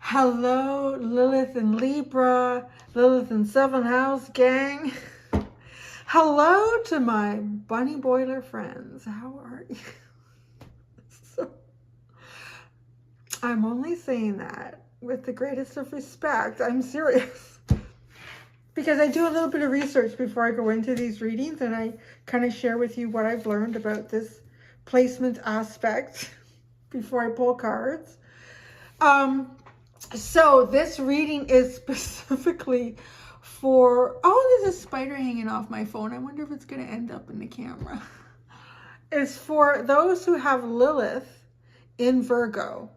Hello, Lilith and Libra, Lilith and 7th house gang. Hello to my bunny boiler friends. How are you? So, I'm only saying that with the greatest of respect. I'm serious. Because I do a little bit of research before I go into these readings, and I kind of share with you what I've learned about this placement aspect before I pull cards. So this reading is specifically for, oh, there's a spider hanging off my phone. I wonder if it's going to end up in the camera. It's for those who have Lilith in Virgo.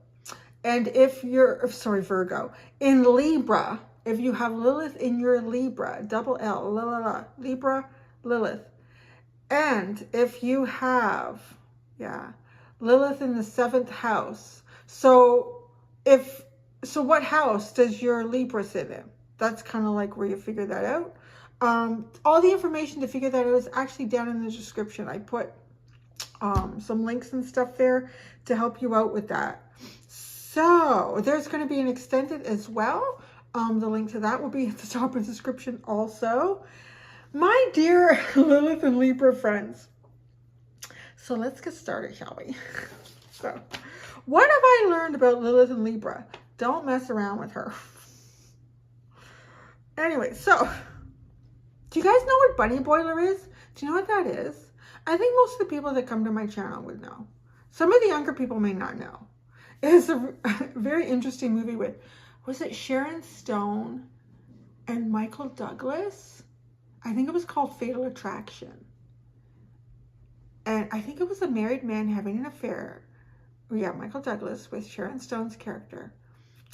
And if you're, sorry, Virgo, in Libra, if you have Lilith in your Libra, double L, Libra, Lilith. And if you have, Lilith in the 7th house. So what house does your Libra sit in? That's kind of like where you figure that out. All the information to figure that out is actually down in the description. I put some links and stuff there to help you out with that. So there's going to be an extended as well. The link to that will be at the top of the description also. My dear Lilith and Libra friends. So let's get started, shall we? So what have I learned about Lilith and Libra? Don't mess around with her. Anyway, so do you guys know what bunny boiler is? Do you know what that is? I think most of the people that come to my channel would know. Some of the younger people may not know. It's a very interesting movie with, was it Sharon Stone and Michael Douglas? I think it was called Fatal Attraction. And I think it was a married man having an affair. Yeah, Michael Douglas with Sharon Stone's character.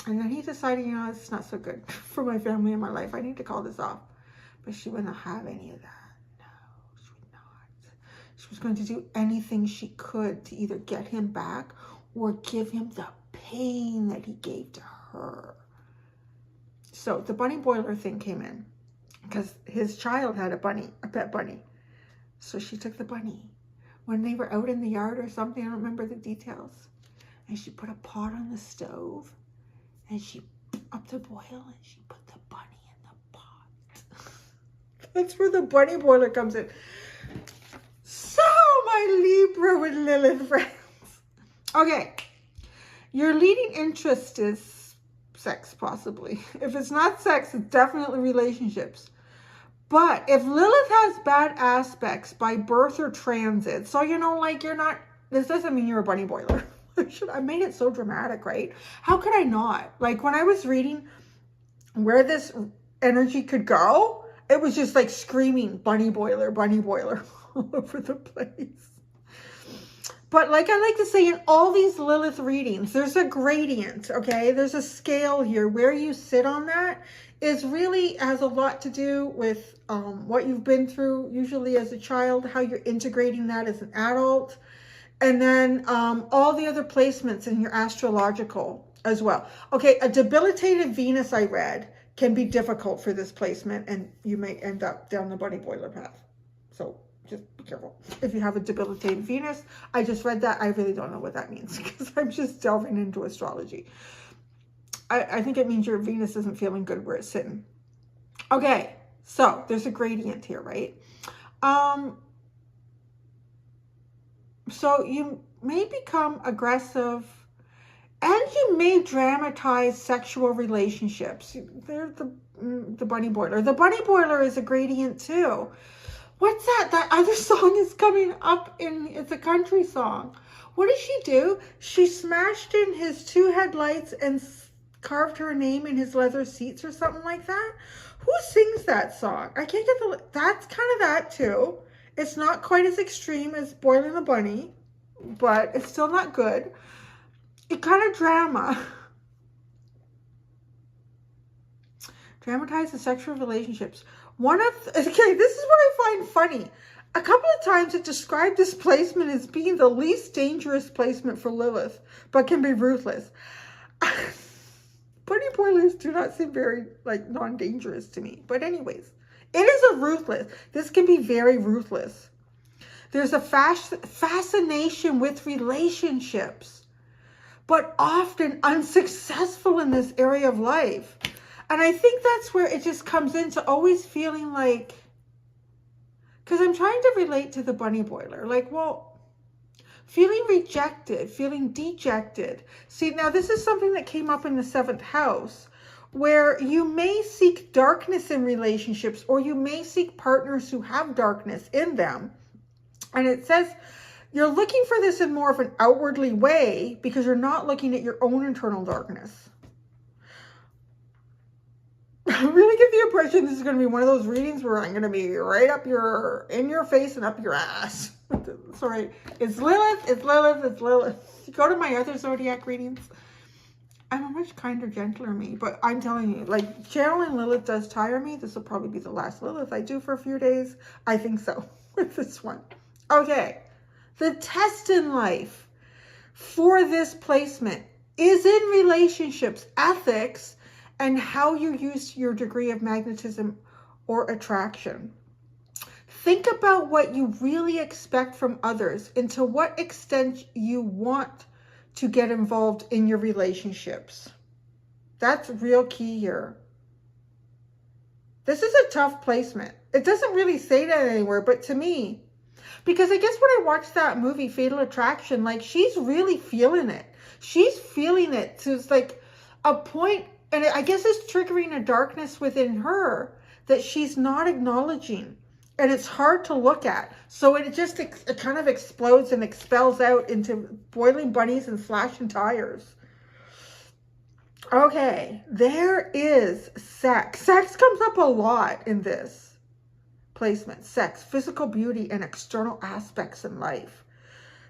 And then he decided, you know, it's not so good for my family and my life. I need to call this off. But she wouldn't have any of that. No, she would not. She was going to do anything she could to either get him back or give him the pain that he gave to her. So the bunny boiler thing came in because his child had a pet bunny. So she took the bunny when they were out in the yard or something. I don't remember the details. And she put a pot on the stove. And she up the boil and she put the bunny in the pot. That's where the bunny boiler comes in. So my Libra with Lilith friends. Okay. Your leading interest is sex, possibly. If it's not sex, it's definitely relationships. But if Lilith has bad aspects by birth or transit, so you know, like you're not, this doesn't mean you're a bunny boiler. I made it so dramatic, right? How could I not? Like when I was reading where this energy could go, it was just like screaming bunny boiler all over the place. But like I like to say in all these Lilith readings, there's a gradient, okay? There's a scale here. Where you sit on that is really has a lot to do with what you've been through, usually as a child, how you're integrating that as an adult. And then all the other placements in your astrological as well. Okay, a debilitated Venus I read can be difficult for this placement and you may end up down the bunny boiler path. So just be careful. If you have a debilitated Venus, I just read that. I really don't know what that means because I'm just delving into astrology. I think it means your Venus isn't feeling good where it's sitting. Okay, so there's a gradient here, right? So you may become aggressive and you may dramatize sexual relationships. There's the bunny boiler. The bunny boiler is a gradient too. What's that? That other song is coming up it's a country song. What did she do? She smashed in his 2 headlights and carved her name in his leather seats or something like that. Who sings that song? I can't get that's kind of that too. It's not quite as extreme as boiling the bunny, but it's still not good. It kind of dramatizes sexual relationships. Okay, this is what I find funny. A couple of times it described this placement as being the least dangerous placement for Lilith, but can be ruthless. Bunny boilers do not seem very like non-dangerous to me. But anyways, it is a ruthless. This can be very ruthless. There's a fascination with relationships. but often unsuccessful in this area of life. And I think that's where it just comes into always feeling like, because I'm trying to relate to the bunny boiler, like, well, feeling rejected, feeling dejected. See, now this is something that came up in the 7th house, where you may seek darkness in relationships, or you may seek partners who have darkness in them. And it says you're looking for this in more of an outwardly way because you're not looking at your own internal darkness. I really get the impression this is going to be one of those readings where I'm going to be right up in your face and up your ass. Sorry, it's Lilith, it's Lilith, it's Lilith. Go to my other zodiac readings. I'm a much kinder, gentler me, but I'm telling you, like, channeling Lilith does tire me. This will probably be the last Lilith I do for a few days. I think so with this one. Okay, the test in life for this placement is in relationships, ethics, and how you use your degree of magnetism or attraction. Think about what you really expect from others and to what extent you want to get involved in your relationships. That's real key here. This is a tough placement. It doesn't really say that anywhere, but to me, because I guess when I watched that movie, Fatal Attraction, like, she's really feeling it. She's feeling it to, like, a point. And I guess it's triggering a darkness within her that she's not acknowledging. And it's hard to look at. So it just it kind of explodes and expels out into boiling bunnies and slashing tires. Okay, there is sex. Sex comes up a lot in this placement. Sex, physical beauty, and external aspects in life.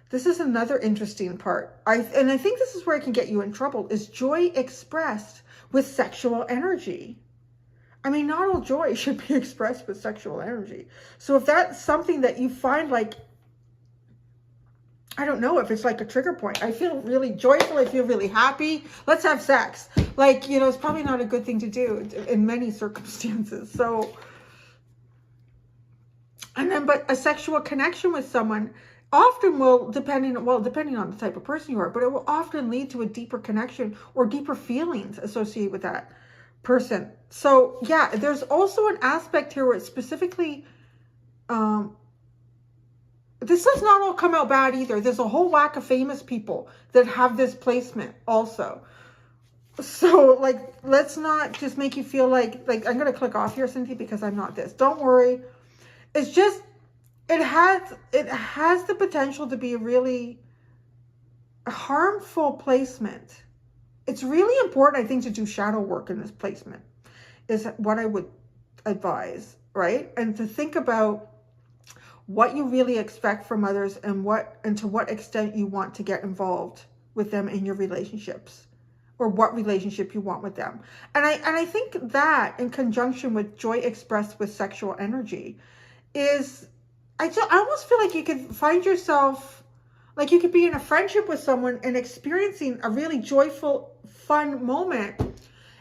This is another interesting part. And I think this is where it can get you in trouble, is joy expressed with sexual energy. I mean, not all joy should be expressed with sexual energy. So if that's something that you find, like, I don't know if it's like a trigger point. I feel really joyful. I feel really happy. Let's have sex. Like, you know, it's probably not a good thing to do in many circumstances. So, and then, but a sexual connection with someone often will, depending on the type of person you are, but it will often lead to a deeper connection or deeper feelings associated with that person. So yeah, there's also an aspect here where it's specifically, this does not all come out bad either. There's a whole whack of famous people that have this placement also. So, like, let's not just make you feel like I'm going to click off here, Cynthia, because I'm not this. Don't worry. It's just, it has the potential to be a really harmful placement. It's really important, I think, to do shadow work in this placement, is what I would advise, right? And to think about what you really expect from others and to what extent you want to get involved with them in your relationships, or what relationship you want with them. And I think that, in conjunction with joy expressed with sexual energy, is, I almost feel like you could find yourself, like, you could be in a friendship with someone and experiencing a really joyful, fun moment,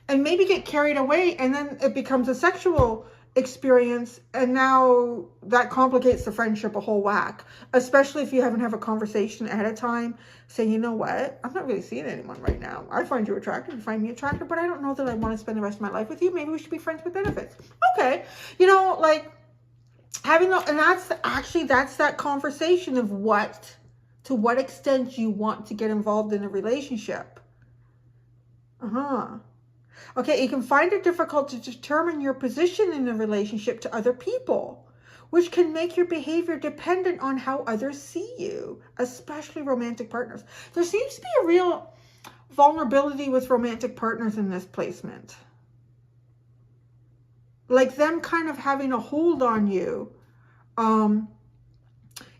and maybe get carried away, and then it becomes a sexual experience, and now that complicates the friendship a whole whack, especially if you haven't had a conversation ahead of time saying, you know what, I'm not really seeing anyone right now. I find you attractive, you find me attractive, but I don't know that I want to spend the rest of my life with you. Maybe we should be friends with benefits. Okay, you know, like, having and that's that conversation of to what extent you want to get involved in a relationship. Okay, you can find it difficult to determine your position in a relationship to other people, which can make your behavior dependent on how others see you, especially romantic partners. There seems to be a real vulnerability with romantic partners in this placement. Like, them kind of having a hold on you.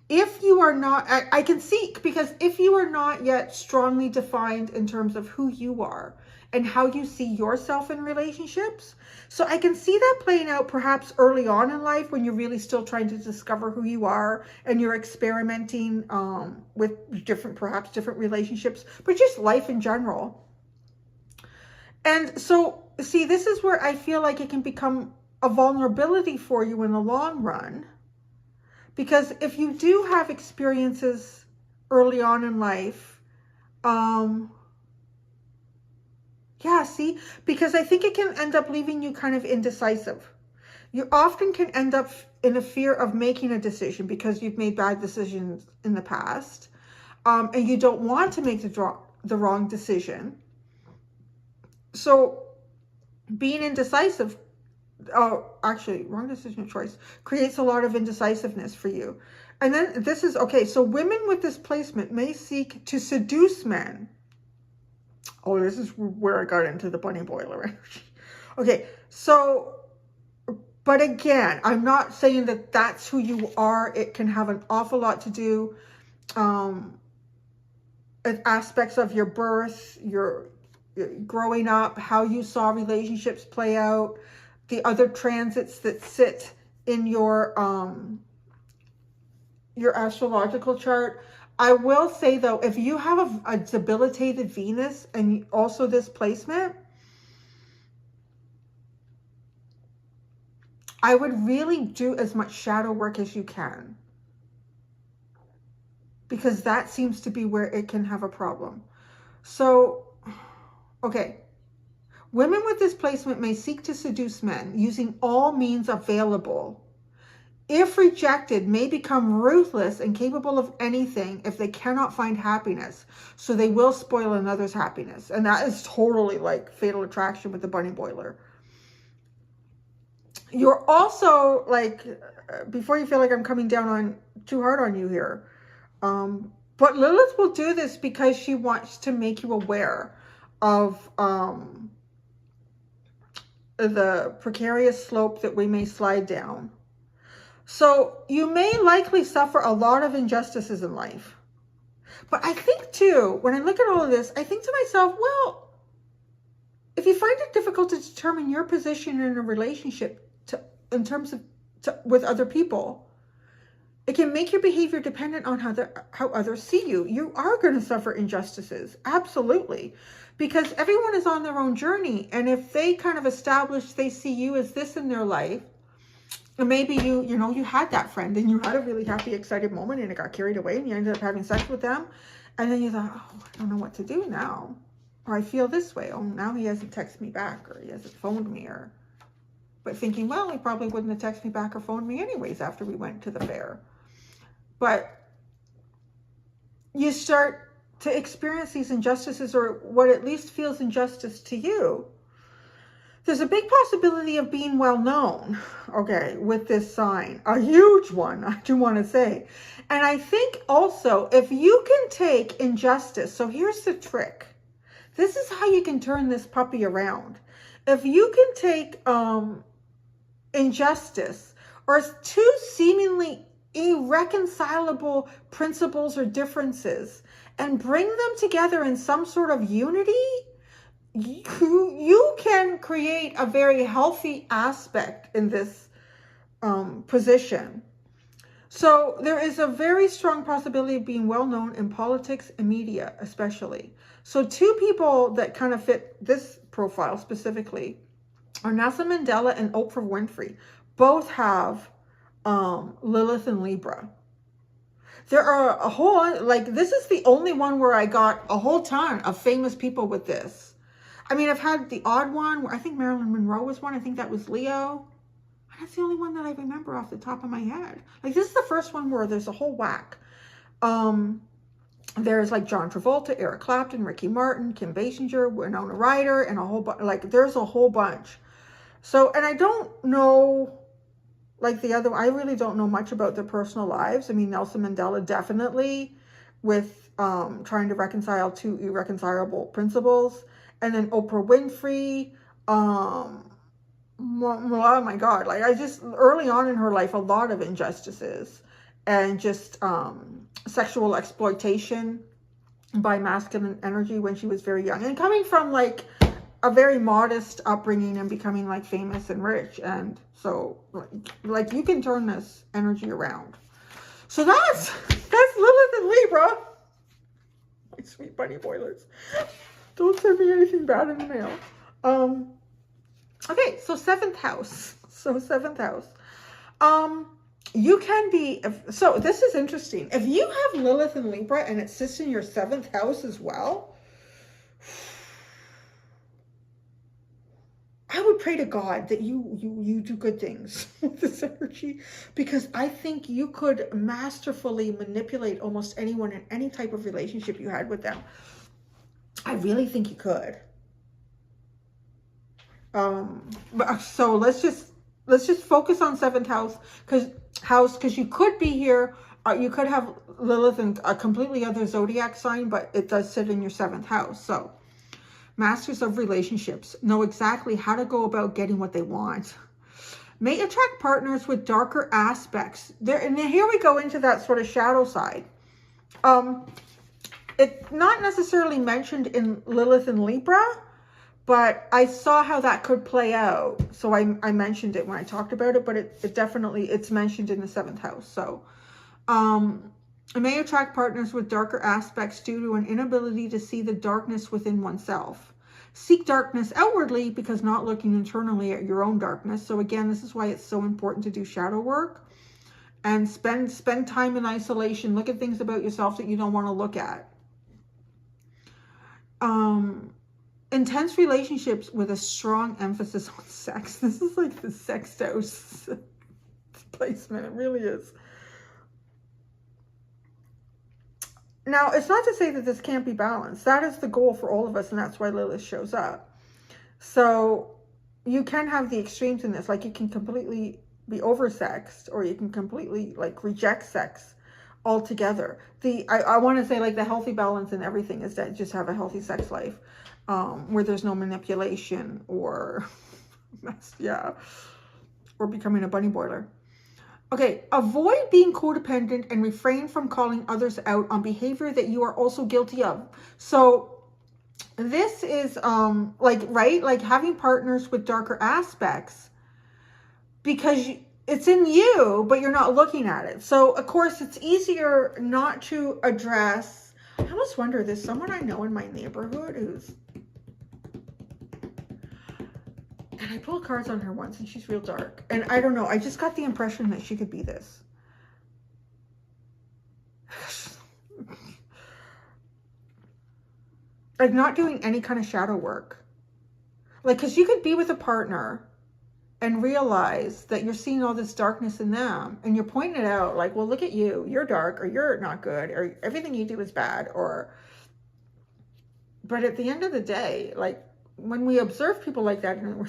If you are not, I can see, because if you are not yet strongly defined in terms of who you are and how you see yourself in relationships. So I can see that playing out perhaps early on in life, when you're really still trying to discover who you are and you're experimenting with different relationships, but just life in general. And so, see, this is where I feel like it can become a vulnerability for you in the long run. Because if you do have experiences early on in life, Yeah, see, because I think it can end up leaving you kind of indecisive. You often can end up in a fear of making a decision because you've made bad decisions in the past, and you don't want to make the wrong decision. So being indecisive, actually, wrong decision choice, creates a lot of indecisiveness for you. And then this is, okay, so women with this placement may seek to seduce men. Oh, this is where I got into the bunny boiler energy. Okay, so, but again, I'm not saying that that's who you are. It can have an awful lot to do with aspects of your birth, your growing up, how you saw relationships play out, the other transits that sit in your astrological chart. I will say though, if you have a debilitated Venus and also this placement, I would really do as much shadow work as you can, because that seems to be where it can have a problem. So, okay. Women with this placement may seek to seduce men using all means available. If rejected, may become ruthless and capable of anything if they cannot find happiness. So they will spoil another's happiness. And that is totally like Fatal Attraction with the bunny boiler. You're also like, before you feel like I'm coming down on too hard on you here, but Lilith will do this because she wants to make you aware of the precarious slope that we may slide down. So you may likely suffer a lot of injustices in life. But I think too, when I look at all of this, I think to myself, well, if you find it difficult to determine your position in a relationship in terms of with other people, it can make your behavior dependent on how others see you. You are going to suffer injustices, absolutely, because everyone is on their own journey. And if they kind of establish they see you as this in their life, and maybe you had that friend and you had a really happy, excited moment and it got carried away and you ended up having sex with them. And then you thought, oh, I don't know what to do now. Or I feel this way. Oh, now he hasn't texted me back, or he hasn't phoned me, but thinking, well, he probably wouldn't have texted me back or phoned me anyways after we went to the fair. But you start to experience these injustices, or what at least feels injustice to you. There's a big possibility of being well known, okay, with this sign. A huge one, I do want to say. And I think also, if you can take injustice, so here's the trick. This is how you can turn this puppy around. If you can take injustice or two seemingly irreconcilable principles or differences and bring them together in some sort of unity, you can create a very healthy aspect in this position. So there is a very strong possibility of being well known in politics and media, especially. So two people that kind of fit this profile specifically are Nelson Mandela and Oprah Winfrey. Both have Lilith and Libra. There are a whole, like, this is the only one where I got a whole ton of famous people with this. I mean, I've had the odd one where I think Marilyn Monroe was one. I think that was Leo. And that's the only one that I remember off the top of my head. Like, this is the first one where there's a whole whack. There's like John Travolta, Eric Clapton, Ricky Martin, Kim Basinger, Winona Ryder, and a whole bunch. Like, there's a whole bunch. So, and I don't know, like the other, I really don't know much about their personal lives. I mean, Nelson Mandela definitely with trying to reconcile two irreconcilable principles. And then Oprah Winfrey, oh my God, like I just, early on in her life, a lot of injustices and just sexual exploitation by masculine energy when she was very young. And coming from like a very modest upbringing and becoming like famous and rich. And so like you can turn this energy around. So that's Lilith and Libra. My sweet bunny boilers. Don't send me anything bad in the mail. Okay, so 7th house. You can be, so this is interesting. If you have Lilith and Libra and it sits in your 7th house as well, would pray to God that you do good things with this energy, because I think you could masterfully manipulate almost anyone in any type of relationship you had with them. I really think you could. So let's just focus on 7th house, because you could be here. You could have Lilith in a completely other zodiac sign, but it does sit in your 7th house. So masters of relationships know exactly how to go about getting what they want. May attract partners with darker aspects. And here we go into that sort of shadow side. It's not necessarily mentioned in Lilith and Libra, but I saw how that could play out. So I mentioned it when I talked about it, but it definitely, it's mentioned in the 7th house. So it may attract partners with darker aspects due to an inability to see the darkness within oneself. Seek darkness outwardly because not looking internally at your own darkness. So again, this is why it's so important to do shadow work and spend time in isolation. Look at things about yourself that you don't want to look at. Intense relationships with a strong emphasis on sex. This is like the sex house placement. It really is. Now, it's not to say that this can't be balanced. That is the goal for all of us, and that's why Lilith shows up. So you can have the extremes in this. Like, you can completely be oversexed, or you can completely, like, reject sex altogether. I want to say, like, the healthy balance in everything is that just have a healthy sex life, where there's no manipulation or, or becoming a bunny boiler. Okay, avoid being codependent and refrain from calling others out on behavior that you are also guilty of. So this is like having partners with darker aspects, because it's in you, but you're not looking at it. So of course it's easier not to address. I almost wonder, there's someone I know in my neighborhood who's, and I pulled cards on her once, and she's real dark. And I don't know, I just got the impression that she could be this. Like, not doing any kind of shadow work. Like, because you could be with a partner and realize that you're seeing all this darkness in them, and you're pointing it out, like, well, look at you, you're dark, or you're not good, or everything you do is bad, or, but at the end of the day, like, when we observe people like that, and we're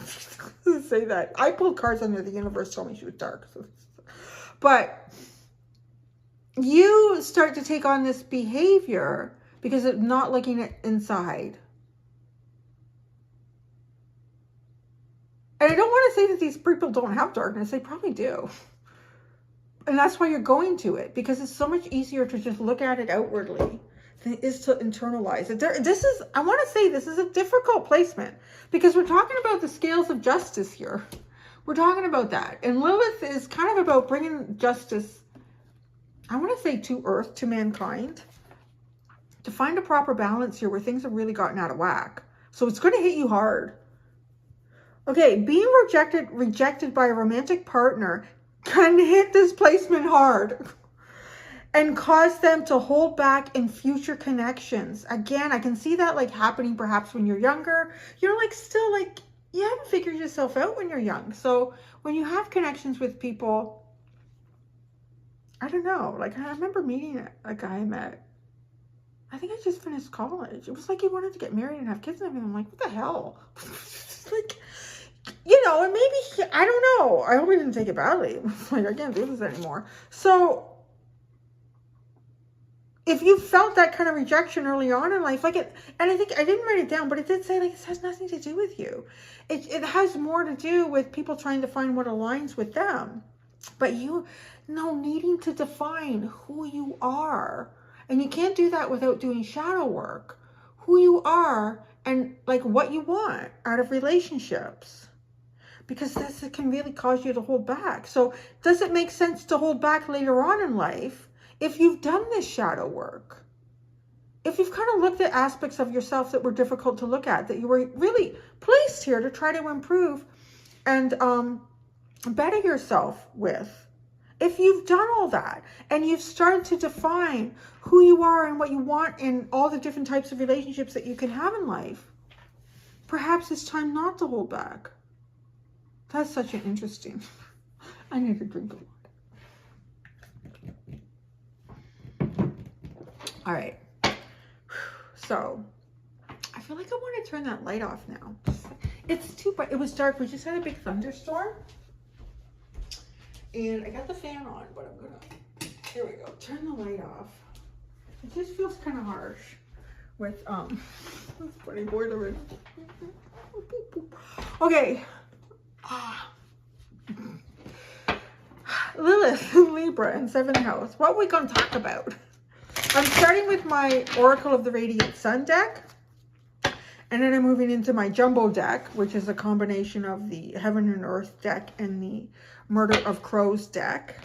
say that, I pulled cards under the universe told me she was dark. So, but you start to take on this behavior because of not looking at inside. And I don't want to say that these people don't have darkness. They probably do. And that's why you're going to it, because it's so much easier to just look at it outwardly than it is to internalize it. This is, I want to say, this is a difficult placement, because we're talking about the scales of justice here. We're talking about that. And Lilith is kind of about bringing justice, I want to say, to earth, to mankind, to find a proper balance here where things have really gotten out of whack. So it's going to hit you hard. Okay, being rejected by a romantic partner can hit this placement hard and cause them to hold back in future connections. Again, I can see that, like, happening perhaps when you're younger. You're, like, still, like, you haven't figured yourself out when you're young. So when you have connections with people, I don't know. Like, I remember meeting a guy I met. I think I just finished college. It was like he wanted to get married and have kids and everything. I'm like, what the hell? Like, you know, and maybe, I don't know. I hope he didn't take it badly. Like, I can't do this anymore. So if you felt that kind of rejection early on in life, like it, and I think I didn't write it down, but it did say, like, this has nothing to do with you. It has more to do with people trying to find what aligns with them. But you know, needing to define who you are. And you can't do that without doing shadow work. Who you are and, like, what you want out of relationships. Because this can really cause you to hold back. So does it make sense to hold back later on in life if you've done this shadow work? If you've kind of looked at aspects of yourself that were difficult to look at, that you were really placed here to try to improve and better yourself with. If you've done all that and you've started to define who you are and what you want in all the different types of relationships that you can have in life, perhaps it's time not to hold back. That's such an interesting. I need to drink a lot. All right. So I feel like I want to turn that light off now. It's too bright. It was dark. We just had a big thunderstorm. And I got the fan on, but I'm gonna, here we go, turn the light off. It just feels kind of harsh with, putting boiler in. Okay. Lilith in Libra in 7th house. What are we going to talk about? I'm starting with my Oracle of the Radiant Sun deck. And then I'm moving into my Jumbo deck, which is a combination of the Heaven and Earth deck and the Murder of Crows deck.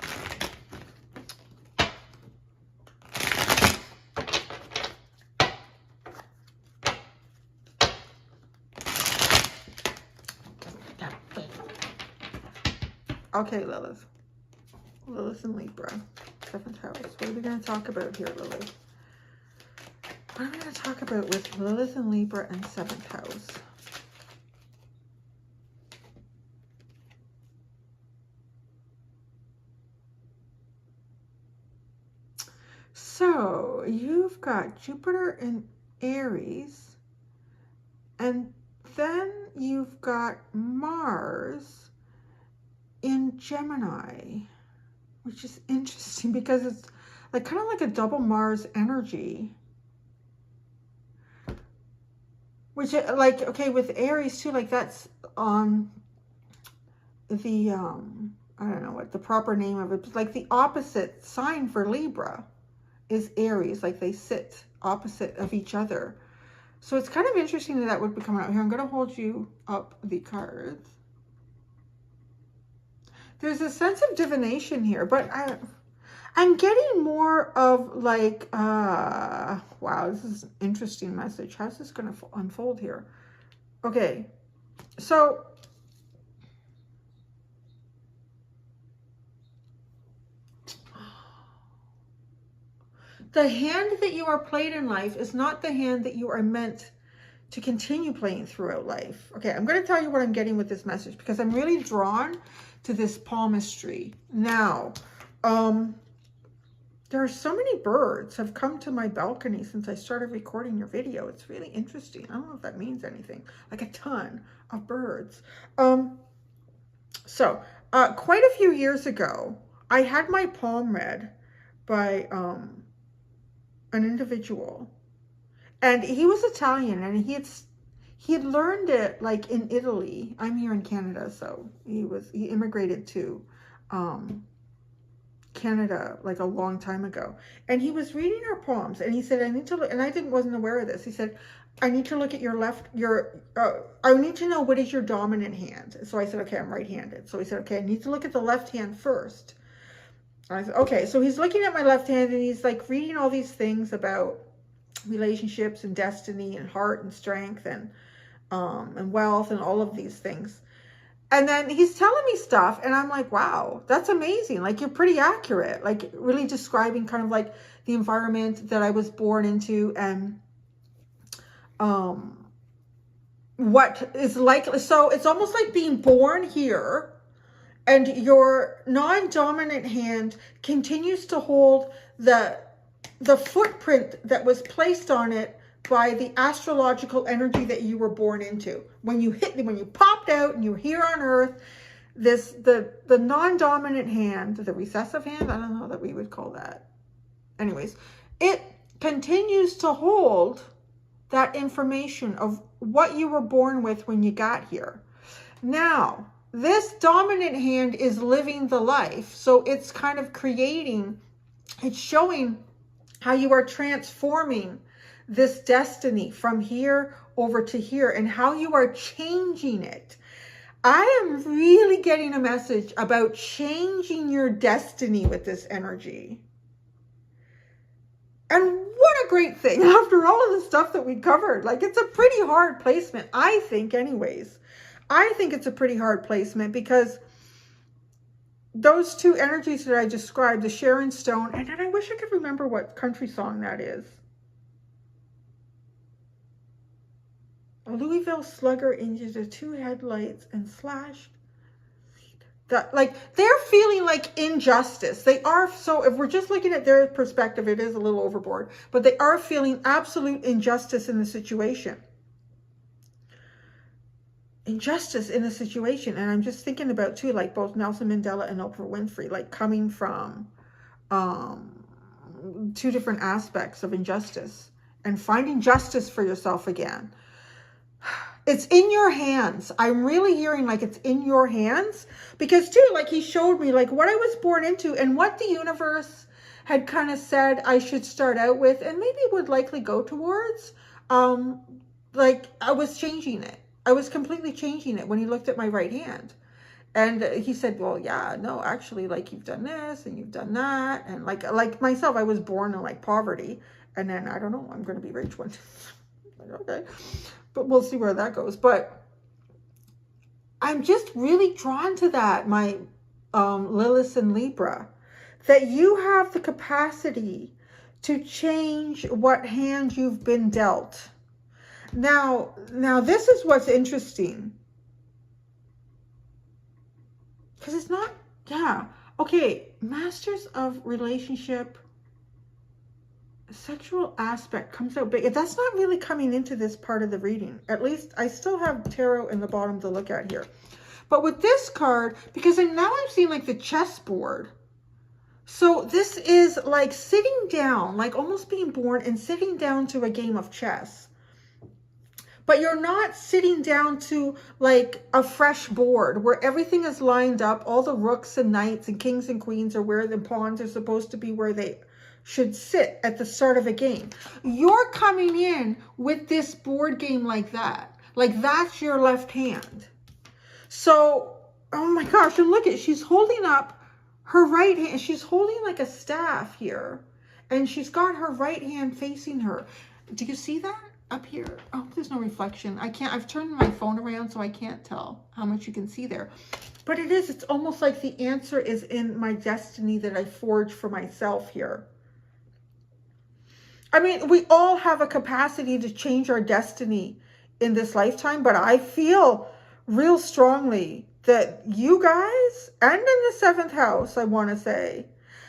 Okay, Lilith. Lilith and Libra, 7th house. What are we going to talk about here, Lilith? What am I going to talk about with Lilith and Libra and 7th house? So, you've got Jupiter in Aries, and then you've got Mars in Gemini, which is interesting because it's like kind of like a double Mars energy. Which, like, okay, with Aries too, like that's on the, I don't know what the proper name of it, but like the opposite sign for Libra is Aries, like they sit opposite of each other. So it's kind of interesting that that would be coming out here. I'm going to hold you up the cards. There's a sense of divination here, but I'm getting more of like, wow, this is an interesting message. How's this going to unfold here? Okay, so the hand that you are played in life is not the hand that you are meant to continue playing throughout life. Okay, I'm going to tell you what I'm getting with this message because I'm really drawn to this palmistry. Now, there are so many birds have come to my balcony since I started recording your video. It's really interesting. I don't know if that means anything. Like a ton of birds. So, quite a few years ago, I had my palm read by an individual. And he was Italian, and he had learned it like in Italy. I'm here in Canada, so he immigrated to Canada like a long time ago. And he was reading our palms, and he said, I need to look, and I wasn't aware of this. He said, I need to look at your I need to know what is your dominant hand. So I said, okay, I'm right-handed. So he said, okay, I need to look at the left hand first. I said, okay. So he's looking at my left hand, and he's like reading all these things about relationships and destiny and heart and strength and wealth and all of these things. And then he's telling me stuff, and I'm like, wow, that's amazing. Like, you're pretty accurate, like really describing kind of like the environment that I was born into and what is likely. So it's almost like being born here, and your non-dominant hand continues to hold the footprint that was placed on it by the astrological energy that you were born into. When you popped out and you were here on Earth, the non-dominant hand, the recessive hand, I don't know that we would call that. Anyways, it continues to hold that information of what you were born with when you got here. Now, this dominant hand is living the life. So it's kind of it's showing how you are transforming this destiny from here over to here and how you are changing it. I am really getting a message about changing your destiny with this energy. And what a great thing after all of the stuff that we covered. Like, it's a pretty hard placement, I think, anyways. I think it's a pretty hard placement because those two energies that I described, the Sharon Stone, and then I wish I could remember what country song that is. A Louisville slugger into the two headlights and slashed That, like, they're feeling like injustice. They are, so if we're just looking at their perspective, it is a little overboard, but they are feeling absolute injustice in the situation. Injustice in the situation. And I'm just thinking about, too, like both Nelson Mandela and Oprah Winfrey, like coming from two different aspects of injustice and finding justice for yourself again. It's in your hands. I'm really hearing like it's in your hands, because too, like he showed me like what I was born into and what the universe had kind of said I should start out with and maybe would likely go towards. Like I was changing it. I was completely changing it when he looked at my right hand. And he said, well, yeah, no, actually, like you've done this and you've done that. And like myself, I was born in like poverty. And then, I don't know, I'm going to be rich one day. Like, okay. But we'll see where that goes. But I'm just really drawn to that, my Lilith and Libra, that you have the capacity to change what hand you've been dealt. Now this is what's interesting. Because it's not, yeah. Okay, Masters of Relationship, sexual aspect comes out big. That's not really coming into this part of the reading. At least I still have tarot in the bottom to look at here. But with this card, because now I'm seeing like the chessboard. So this is like sitting down, like almost being born and sitting down to a game of chess. But you're not sitting down to like a fresh board where everything is lined up. All the rooks and knights and kings and queens are where the pawns are supposed to be, where they should sit at the start of a game. You're coming in with this board game like that. Like that's your left hand. So, oh my gosh, and look at, she's holding up her right hand. She's holding like a staff here. And she's got her right hand facing her. Do you see that up here? Oh, there's no reflection. I've turned my phone around so I can't tell how much you can see there. But it's almost like the answer is in my destiny that I forged for myself here. I mean, we all have a capacity to change our destiny in this lifetime, but I feel real strongly that you guys, and in the 7th house, I want to say,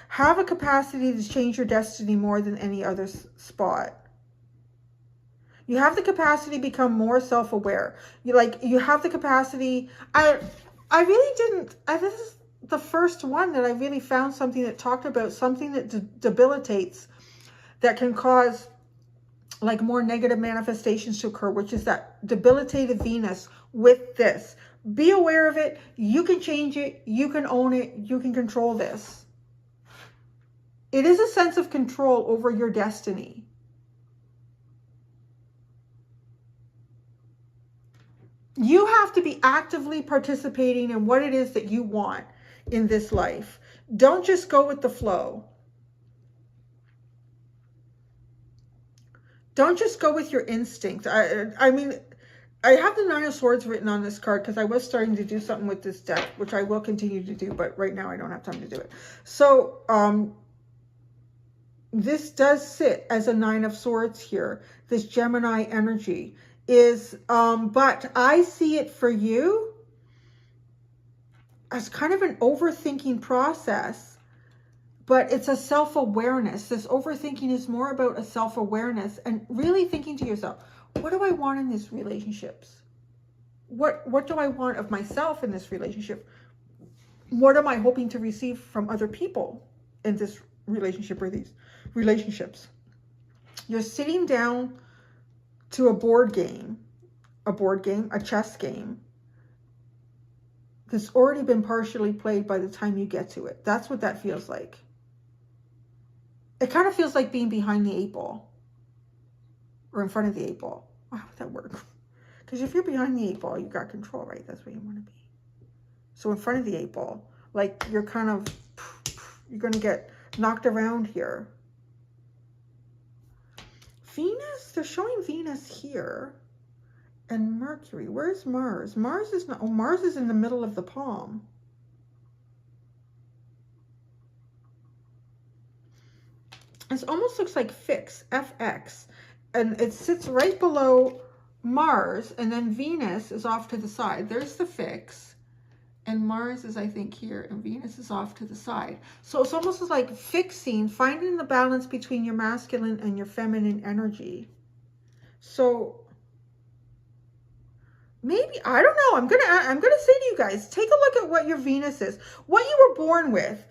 have a capacity to change your destiny more than any other spot. You have the capacity to become more self-aware. You have the capacity. I really didn't. This is the first one that I really found something that talked about something that debilitates, that can cause like more negative manifestations to occur, which is that debilitated Venus with this. Be aware of it. You can change it. You can own it. You can control this. It is a sense of control over your destiny. You have to be actively participating in what it is that you want in this life. Don't just go with the flow. Don't just go with your instinct. I mean, I have the 9 of Swords written on this card because I was starting to do something with this deck, which I will continue to do, but right now I don't have time to do it. So, this does sit as a 9 of Swords here. This Gemini energy is, but I see it for you as kind of an overthinking process. But it's a self-awareness. This overthinking is more about a self-awareness and really thinking to yourself, what do I want in these relationships? What do I want of myself in this relationship? What am I hoping to receive from other people in this relationship or these relationships? You're sitting down to a board game, a chess game, that's already been partially played by the time you get to it. That's what that feels like. It kind of feels like being behind the 8 ball or in front of the 8 ball. How would that work? Because if you're behind the 8 ball, you got control, right? That's where you want to be. So in front of the 8 ball, like you're going to get knocked around here. Venus, they're showing Venus here and Mercury. Where's Mars? Mars is not, Mars is in the middle of the palm. It almost looks like FX, and it sits right below Mars, and then Venus is off to the side. There's the fix, And Mars is, I think, here, and Venus is off to the side. So it's almost like fixing, finding the balance between your masculine and your feminine energy. So maybe, I don't know, I'm gonna say to you guys, take a look at what your Venus is, what you were born with.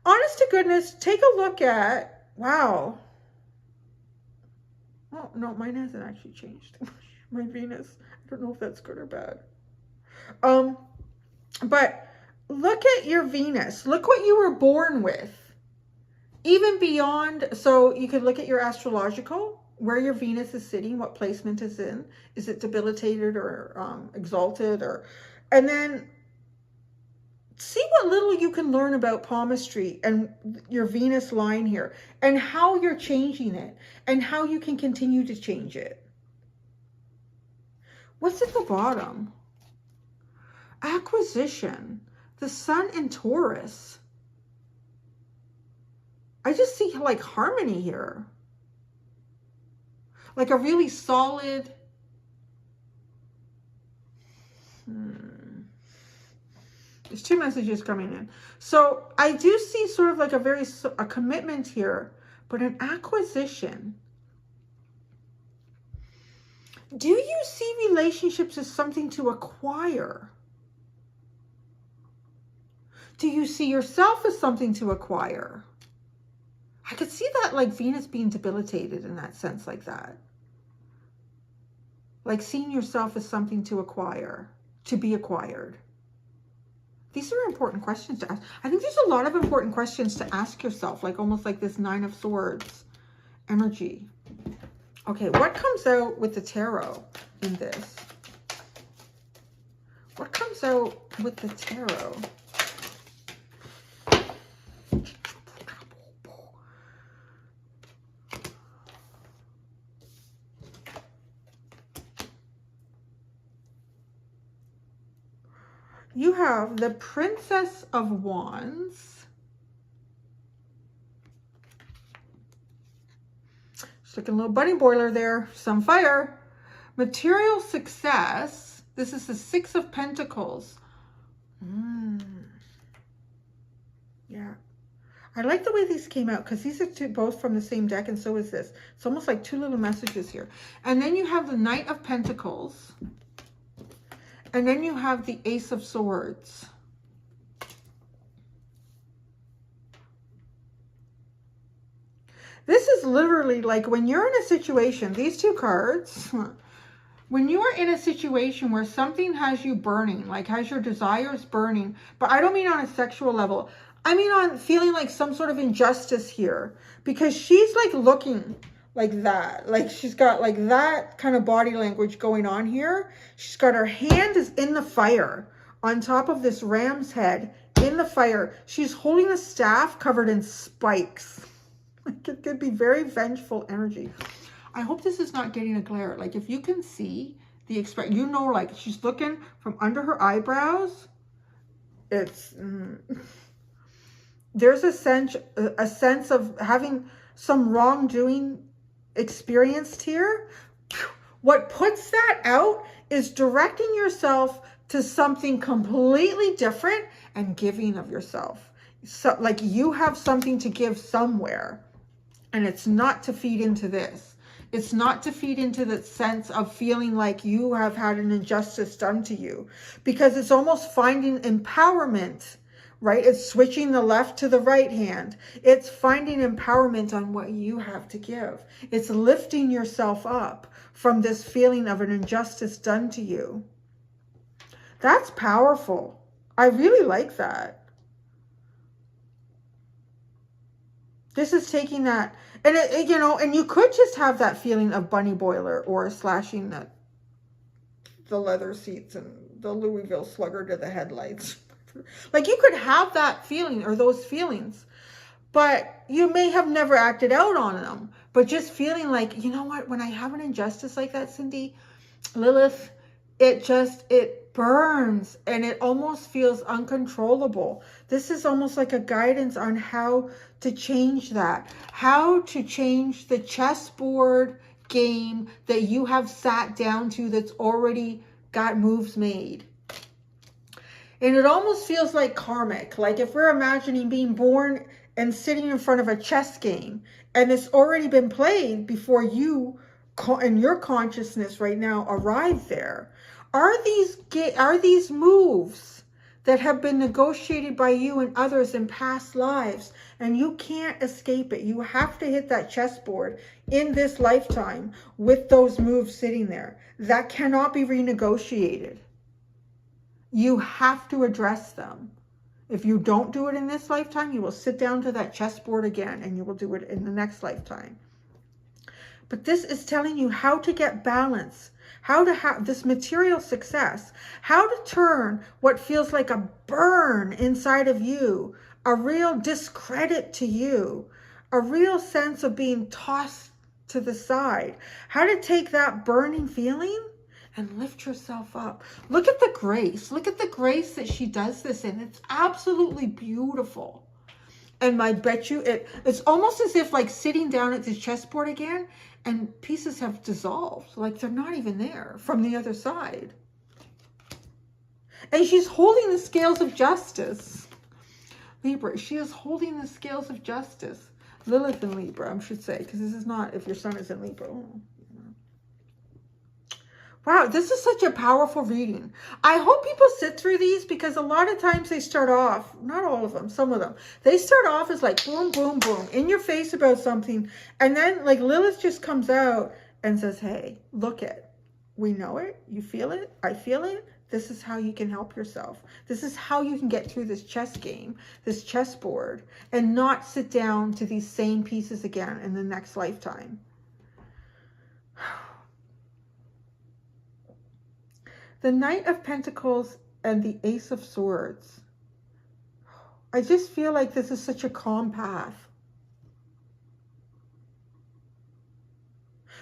Honest to goodness, take a look at, wow. Oh, no, mine hasn't actually changed. My Venus. I don't know if that's good or bad. But look at your Venus. Look what you were born with. Even beyond, so you could look at your astrological, where your Venus is sitting, what placement is in. Is it debilitated or exalted? And then see what little you can learn about palmistry and your Venus line here, and how you're changing it, and how you can continue to change it. What's at the bottom? Acquisition. The Sun in Taurus. I just see like harmony here. Like a really solid... There's two messages coming in. So I do see sort of like a commitment here, but an acquisition. Do you see relationships as something to acquire? Do you see yourself as something to acquire? I could see that like Venus being debilitated in that sense, like that. Like seeing yourself as something to acquire, to be acquired. These are important questions to ask. I think there's a lot of important questions to ask yourself, like almost like this Nine of Swords energy. Okay, what comes out with the tarot in this? What comes out with the tarot? You have the Princess of Wands. Just like a little bunny boiler there, some fire. Material success. This is the Six of Pentacles. Yeah. I like the way these came out because these are both from the same deck, and so is this. It's almost like two little messages here. And then you have the Knight of Pentacles. And then you have the Ace of Swords. This is literally like when you're in a situation, these two cards, when you are in a situation where something has you burning, like has your desires burning, but I don't mean on a sexual level. I mean on feeling like some sort of injustice here, because she's like looking like that, like she's got like that kind of body language going on here. She's got her hand is in the fire on top of this ram's head in the fire. She's holding a staff covered in spikes. Like it could be very vengeful energy. I hope this is not getting a glare. Like if you can see the expression, you know, like she's looking from under her eyebrows. It's there's a sense of having some wrongdoing experienced here. What puts that out is directing yourself to something completely different and giving of yourself. So like you have something to give somewhere, and it's not to feed into this. It's not to feed into the sense of feeling like you have had an injustice done to you, because it's almost finding empowerment, right? It's switching the left to the right hand. It's finding empowerment on what you have to give. It's lifting yourself up from this feeling of an injustice done to you. That's powerful. I really like that. This is taking that, and it, you know, and you could just have that feeling of bunny boiler or slashing the leather seats and the Louisville Slugger to the headlights. Like you could have that feeling or those feelings, but you may have never acted out on them. But just feeling like, you know what, when I have an injustice like that, Cindy, Lilith, it burns and it almost feels uncontrollable. This is almost like a guidance on how to change that, how to change the chessboard game that you have sat down to that's already got moves made. And it almost feels like karmic. Like if we're imagining being born and sitting in front of a chess game, and it's already been played before you and your consciousness right now arrive there. Are these moves that have been negotiated by you and others in past lives, and you can't escape it? You have to hit that chessboard in this lifetime with those moves sitting there. That cannot be renegotiated. You have to address them. If you don't do it in this lifetime, you will sit down to that chessboard again, and you will do it in the next lifetime. But this is telling you how to get balance, how to have this material success, how to turn what feels like a burn inside of you, a real discredit to you, a real sense of being tossed to the side, how to take that burning feeling and lift yourself up. Look at the grace. Look at the grace that she does this in. It's absolutely beautiful. And I bet you it's almost as if like sitting down at the chessboard again and pieces have dissolved. Like they're not even there from the other side. And she's holding the scales of justice. Libra, she is holding the scales of justice. Lilith in Libra, I should say, because this is not if your sun is in Libra. Wow, this is such a powerful reading. I hope people sit through these, because a lot of times they start off, not all of them, some of them, they start off as like boom, boom, boom, in your face about something. And then like Lilith just comes out and says, hey, look it. We know it. You feel it. I feel it. This is how you can help yourself. This is how you can get through this chess game, this chessboard, and not sit down to these same pieces again in the next lifetime. The Knight of Pentacles and the Ace of Swords. I just feel like this is such a calm path.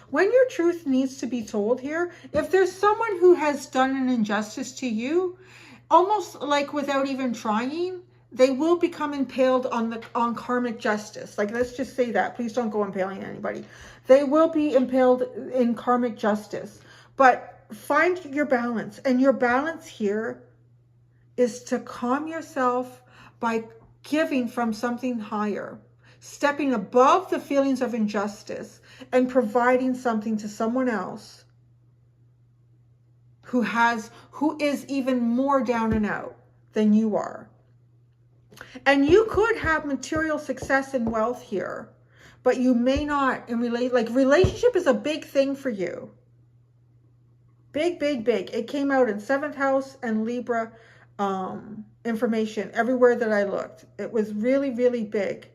When your truth needs to be told here, if there's someone who has done an injustice to you, almost like without even trying, they will become impaled on karmic justice. Like, let's just say that. Please don't go impaling anybody. They will be impaled in karmic justice. But find your balance, and your balance here is to calm yourself by giving from something higher, stepping above the feelings of injustice and providing something to someone else who is even more down and out than you are. And you could have material success and wealth here, but you may not relationship is a big thing for you. Big, big, big. It came out in 7th house and Libra information everywhere that I looked. It was really, really big.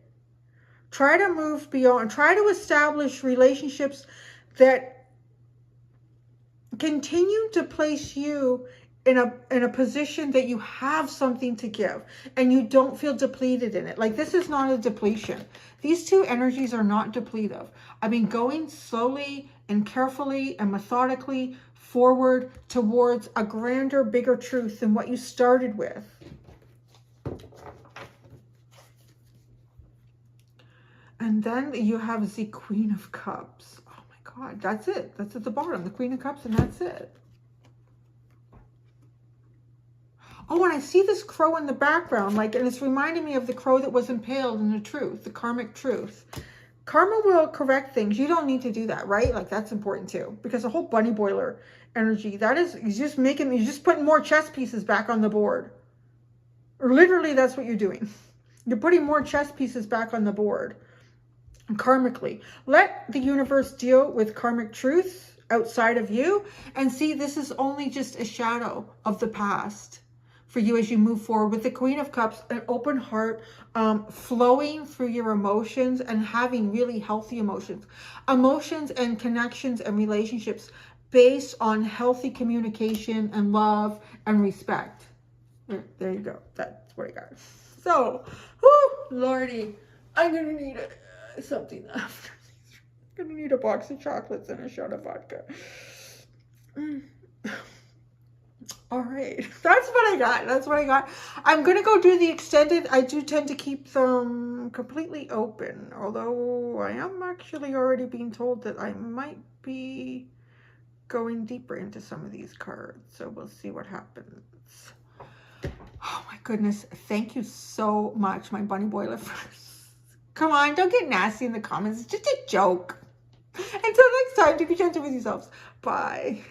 Try to move beyond. Try to establish relationships that continue to place you in a position that you have something to give and you don't feel depleted in it. Like, this is not a depletion. These two energies are not depletive. I mean, going slowly and carefully and methodically forward towards a grander, bigger truth than what you started with. And then you have the Queen of Cups. Oh my God, that's it. That's at the bottom, the Queen of Cups, and that's it. Oh, and I see this crow in the background, like, and it's reminding me of the crow that was impaled in the truth, the karmic truth. Karma will correct things. You don't need to do that, right? Like, that's important too, because the whole bunny boiler energy, that is, you're just putting more chess pieces back on the board. Or literally, that's what you're doing. You're putting more chess pieces back on the board. Karmically, let the universe deal with karmic truths outside of you, and see, this is only just a shadow of the past for you as you move forward with the Queen of Cups, an open heart, flowing through your emotions and having really healthy emotions and connections and relationships based on healthy communication and love and respect. There you go. That's what I got. So, whoo, Lordy, I'm going to need something after. I'm going to need a box of chocolates and a shot of vodka. All right, that's what I got. That's what I got. I'm going to go do the extended. I do tend to keep them completely open, although I am actually already being told that I might be going deeper into some of these cards. So we'll see what happens. goodness, thank you so much, my bunny boy lovers. Come on, don't get nasty in the comments. It's just a joke. Until next time, be gentle with yourselves. Bye.